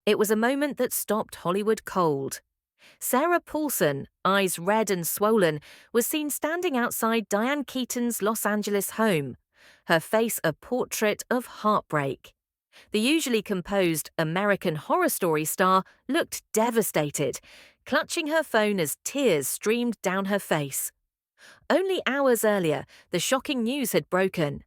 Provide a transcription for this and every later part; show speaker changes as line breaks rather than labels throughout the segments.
It was a moment that stopped Hollywood cold. Sarah Paulson, eyes red and swollen, was seen standing outside Diane Keaton's Los Angeles home, her face a portrait of heartbreak. The usually composed American Horror Story star looked devastated, clutching her phone as tears streamed down her face. Only hours earlier, the shocking news had broken.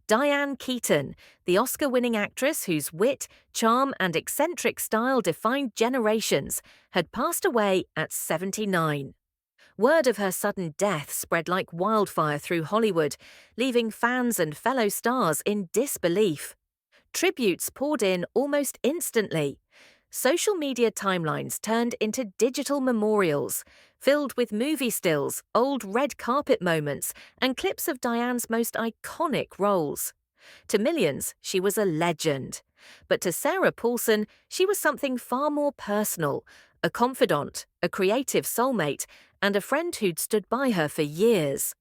Diane Keaton, the Oscar-winning actress whose wit, charm, and eccentric style defined generations, had passed away at 79. Word of her sudden death spread like wildfire through Hollywood, leaving fans and fellow stars in disbelief. Tributes poured in almost instantly. Social media timelines turned into digital memorials, filled with movie stills, old red carpet moments, and clips of Diane's most iconic roles. To millions, she was a legend. But to Sarah Paulson, she was something far more personal, a confidant, a creative soulmate, and a friend who'd stood by her for years.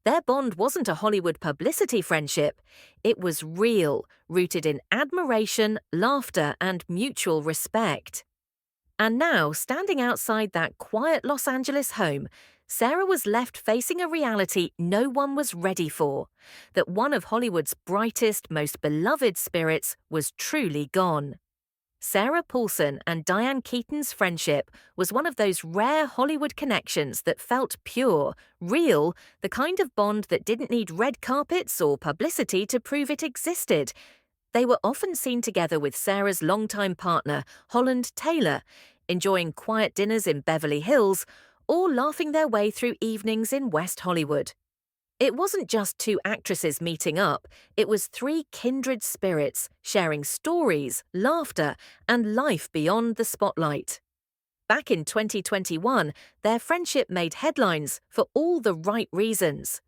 Their bond wasn't a Hollywood publicity friendship. It was real, rooted in admiration, laughter, and mutual respect. And now, standing outside that quiet Los Angeles home, Sarah was left facing a reality no one was ready for, that one of Hollywood's brightest, most beloved spirits was truly gone. Sarah Paulson and Diane Keaton's friendship was one of those rare Hollywood connections that felt pure, real, the kind of bond that didn't need red carpets or publicity to prove it existed. They were often seen together with Sarah's longtime partner, Holland Taylor, enjoying quiet dinners in Beverly Hills or laughing their way through evenings in West Hollywood. It wasn't just two actresses meeting up, it was three kindred spirits sharing stories, laughter, and life beyond the spotlight. Back in 2021, their friendship made headlines for all the right reasons.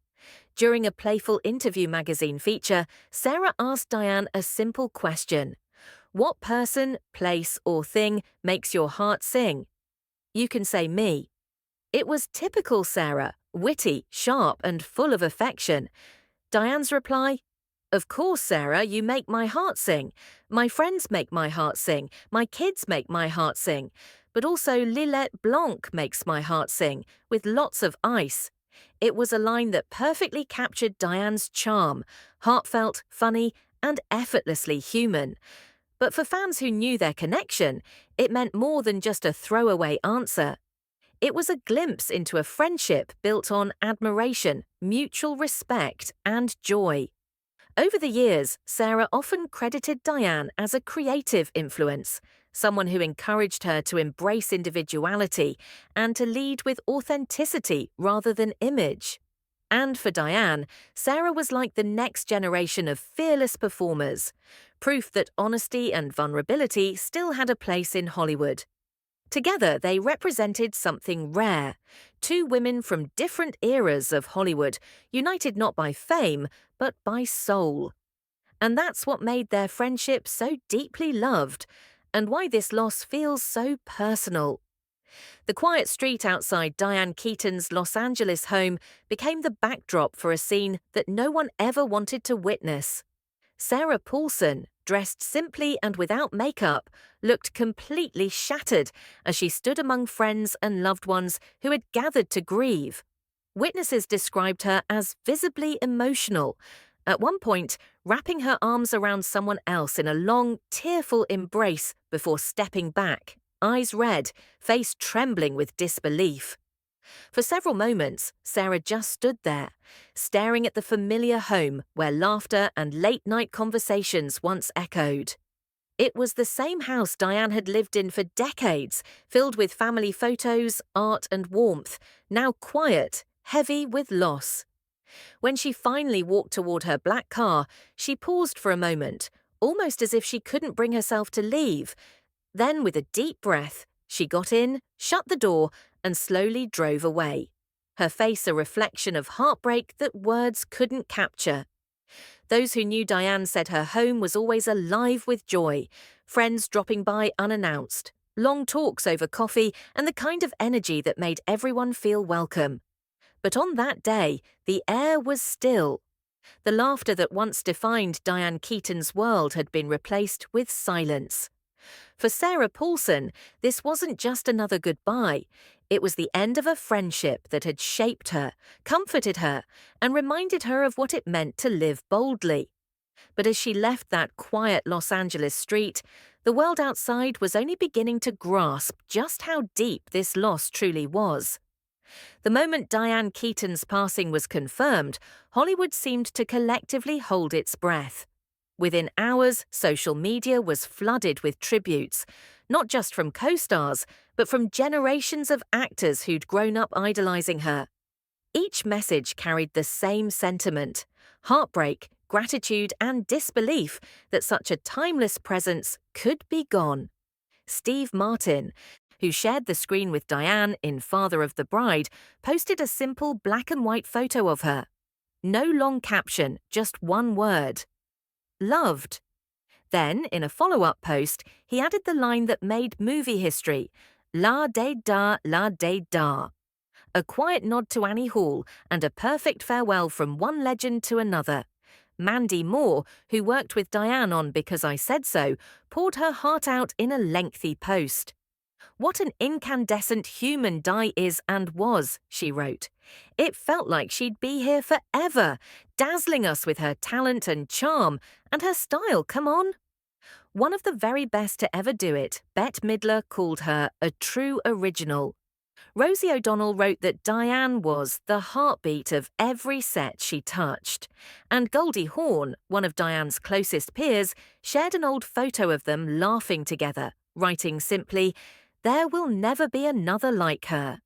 During a playful interview magazine feature, Sarah asked Diane a simple question. What person, place, or thing makes your heart sing? You can say me. It was typical Sarah, witty, sharp, and full of affection. Diane's reply? Of course, Sarah, you make my heart sing. My friends make my heart sing. My kids make my heart sing. But also Lilette Blanc makes my heart sing, with lots of ice. It was a line that perfectly captured Diane's charm, heartfelt, funny, and effortlessly human. But for fans who knew their connection, it meant more than just a throwaway answer. It was a glimpse into a friendship built on admiration, mutual respect, and joy. Over the years, Sarah often credited Diane as a creative influence, someone who encouraged her to embrace individuality and to lead with authenticity rather than image. And for Diane, Sarah was like the next generation of fearless performers, proof that honesty and vulnerability still had a place in Hollywood. Together, they represented something rare, two women from different eras of Hollywood, united not by fame, but by soul. And that's what made their friendship so deeply loved, and why this loss feels so personal. The quiet street outside Diane Keaton's Los Angeles home became the backdrop for a scene that no one ever wanted to witness. Sarah Paulson, dressed simply and without makeup, looked completely shattered as she stood among friends and loved ones who had gathered to grieve. Witnesses described her as visibly emotional, at one point wrapping her arms around someone else in a long, tearful embrace before stepping back, eyes red, face trembling with disbelief. For several moments, Sarah just stood there, staring at the familiar home where laughter and late-night conversations once echoed. It was the same house Diane had lived in for decades, filled with family photos, art, and warmth, now quiet, heavy with loss. When she finally walked toward her black car, she paused for a moment, almost as if she couldn't bring herself to leave. Then, with a deep breath, she got in, shut the door, and slowly drove away, her face a reflection of heartbreak that words couldn't capture. Those who knew Diane said her home was always alive with joy, friends dropping by unannounced, long talks over coffee, and the kind of energy that made everyone feel welcome. But on that day, the air was still. The laughter that once defined Diane Keaton's world had been replaced with silence. For Sarah Paulson, this wasn't just another goodbye. It was the end of a friendship that had shaped her, comforted her, and reminded her of what it meant to live boldly. But as she left that quiet Los Angeles street, the world outside was only beginning to grasp just how deep this loss truly was. The moment Diane Keaton's passing was confirmed, Hollywood seemed to collectively hold its breath. Within hours, social media was flooded with tributes, not just from co-stars, but from generations of actors who'd grown up idolizing her. Each message carried the same sentiment: heartbreak, gratitude, and disbelief that such a timeless presence could be gone. Steve Martin, who shared the screen with Diane in Father of the Bride, posted a simple black and white photo of her. No long caption, just one word: loved. Then, in a follow-up post, he added the line that made movie history: La de da, la de da. A quiet nod to Annie Hall and a perfect farewell from one legend to another. Mandy Moore, who worked with Diane on Because I Said So, poured her heart out in a lengthy post. "What an incandescent human Di is and was," she wrote. "It felt like she'd be here forever, dazzling us with her talent and charm, and her style, come on." One of the very best to ever do it, Bette Midler called her a true original. Rosie O'Donnell wrote that Diane was the heartbeat of every set she touched. And Goldie Hawn, one of Diane's closest peers, shared an old photo of them laughing together, writing simply, "There will never be another like her."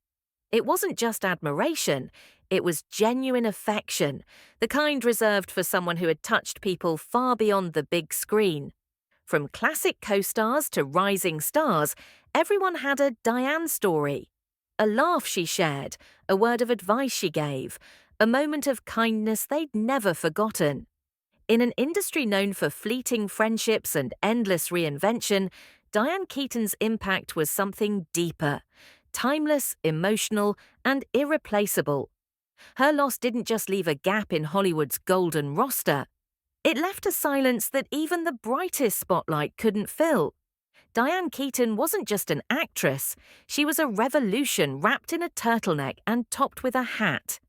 It wasn't just admiration, it was genuine affection, the kind reserved for someone who had touched people far beyond the big screen. From classic co-stars to rising stars, everyone had a Diane story. A laugh she shared, a word of advice she gave, a moment of kindness they'd never forgotten. In an industry known for fleeting friendships and endless reinvention, Diane Keaton's impact was something deeper, timeless, emotional, and irreplaceable. Her loss didn't just leave a gap in Hollywood's golden roster. It left a silence that even the brightest spotlight couldn't fill. Diane Keaton wasn't just an actress, she was a revolution wrapped in a turtleneck and topped with a hat.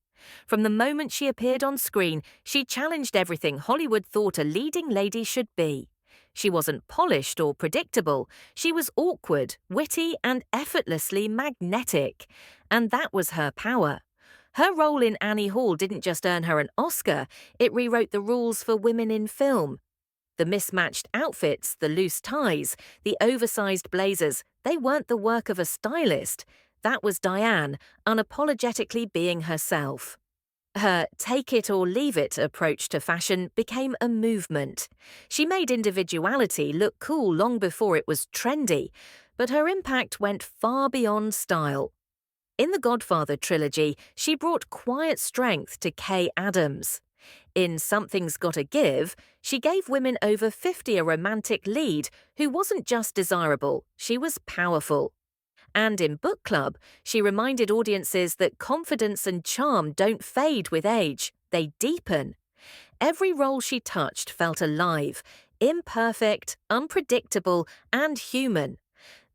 From the moment she appeared on screen, she challenged everything Hollywood thought a leading lady should be. She wasn't polished or predictable, she was awkward, witty, and effortlessly magnetic. And that was her power. Her role in Annie Hall didn't just earn her an Oscar, it rewrote the rules for women in film. The mismatched outfits, the loose ties, the oversized blazers, they weren't the work of a stylist. That was Diane, unapologetically being herself. Her take it or leave it approach to fashion became a movement. She made individuality look cool long before it was trendy, but her impact went far beyond style. In the Godfather trilogy, she brought quiet strength to Kay Adams. In Something's Gotta Give, she gave women over 50 a romantic lead who wasn't just desirable, she was powerful. And in Book Club, she reminded audiences that confidence and charm don't fade with age, they deepen. Every role she touched felt alive, imperfect, unpredictable, and human.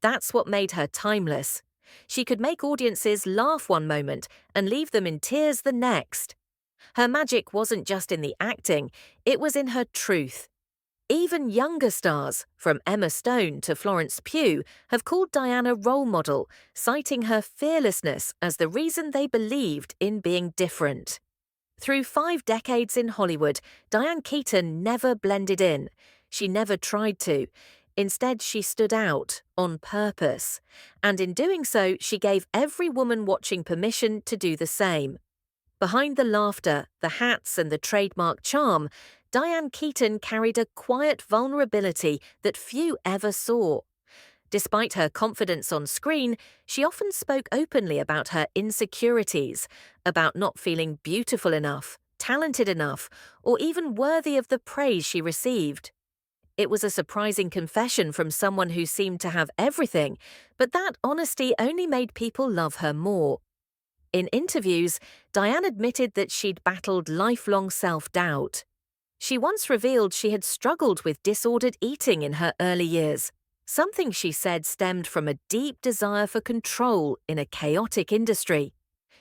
That's what made her timeless. She could make audiences laugh one moment and leave them in tears the next. Her magic wasn't just in the acting, it was in her truth. Even younger stars, from Emma Stone to Florence Pugh, have called Diane a role model, citing her fearlessness as the reason they believed in being different. Through 5 decades in Hollywood, Diane Keaton never blended in. She never tried to. Instead, she stood out, on purpose. And in doing so, she gave every woman watching permission to do the same. Behind the laughter, the hats, and the trademark charm, Diane Keaton carried a quiet vulnerability that few ever saw. Despite her confidence on screen, she often spoke openly about her insecurities, about not feeling beautiful enough, talented enough, or even worthy of the praise she received. It was a surprising confession from someone who seemed to have everything, but that honesty only made people love her more. In interviews, Diane admitted that she'd battled lifelong self-doubt. She once revealed she had struggled with disordered eating in her early years. Something she said stemmed from a deep desire for control in a chaotic industry.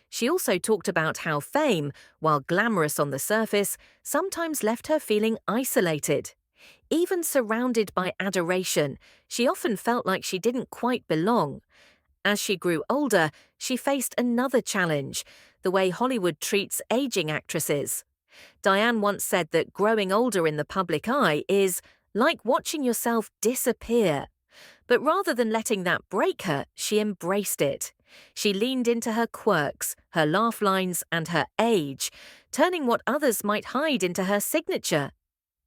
She also talked about how fame, while glamorous on the surface, sometimes left her feeling isolated. Even surrounded by adoration, she often felt like she didn't quite belong. As she grew older, she faced another challenge: the way Hollywood treats aging actresses. Diane once said that growing older in the public eye is like watching yourself disappear. But rather than letting that break her, she embraced it. She leaned into her quirks, her laugh lines, and her age, turning what others might hide into her signature.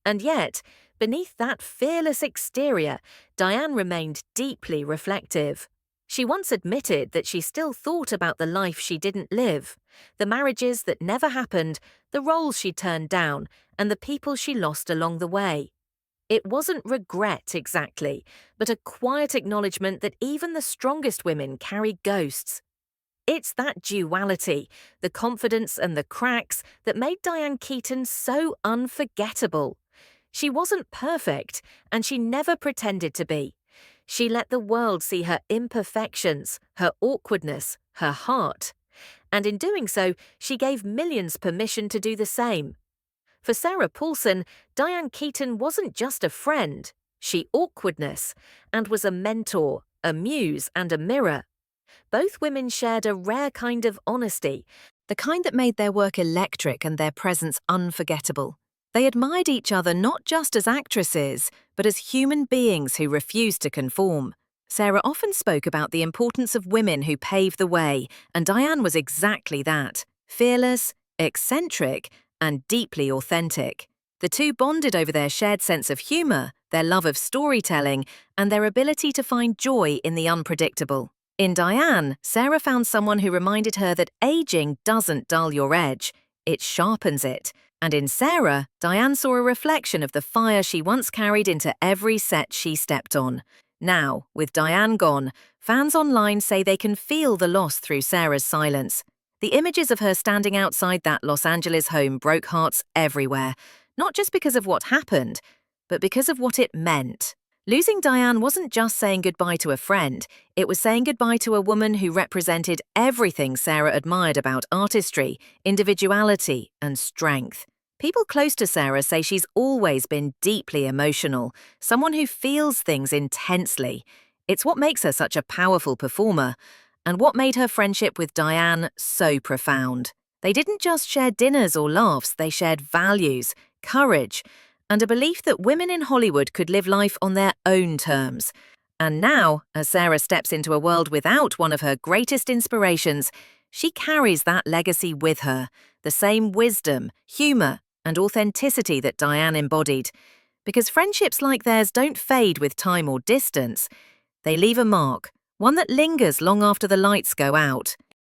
And yet, beneath that fearless exterior, Diane remained deeply reflective. She once admitted that she still thought about the life she didn't live, the marriages that never happened, the roles she turned down, and the people she lost along the way. It wasn't regret exactly, but a quiet acknowledgement that even the strongest women carry ghosts. It's that duality, the confidence and the cracks, that made Diane Keaton so unforgettable. She wasn't perfect, and she never pretended to be. She let the world see her imperfections, her awkwardness, her heart. And in doing so, she gave millions permission to do the same. For Sarah Paulson, Diane Keaton wasn't just a friend. She awkwardness, and was a mentor, a muse, and a mirror. Both women shared a rare kind of honesty, the kind that made their work electric and their presence unforgettable. They admired each other not just as actresses, but as human beings who refused to conform. Sarah often spoke about the importance of women who paved the way, and Diane was exactly that: fearless, eccentric, and deeply authentic. The two bonded over their shared sense of humor, their love of storytelling, and their ability to find joy in the unpredictable. In Diane, Sarah found someone who reminded her that aging doesn't dull your edge, it sharpens it. And in Sarah, Diane saw a reflection of the fire she once carried into every set she stepped on. Now, with Diane gone, fans online say they can feel the loss through Sarah's silence. The images of her standing outside that Los Angeles home broke hearts everywhere, not just because of what happened, but because of what it meant. Losing Diane wasn't just saying goodbye to a friend, it was saying goodbye to a woman who represented everything Sarah admired about artistry, individuality, and strength. People close to Sarah say she's always been deeply emotional, someone who feels things intensely. It's what makes her such a powerful performer, and what made her friendship with Diane so profound. They didn't just share dinners or laughs, they shared values, courage, and a belief that women in Hollywood could live life on their own terms. And now, as Sarah steps into a world without one of her greatest inspirations, she carries that legacy with her, the same wisdom, humor, and authenticity that Diane embodied. Because friendships like theirs don't fade with time or distance. They leave a mark, one that lingers long after the lights go out.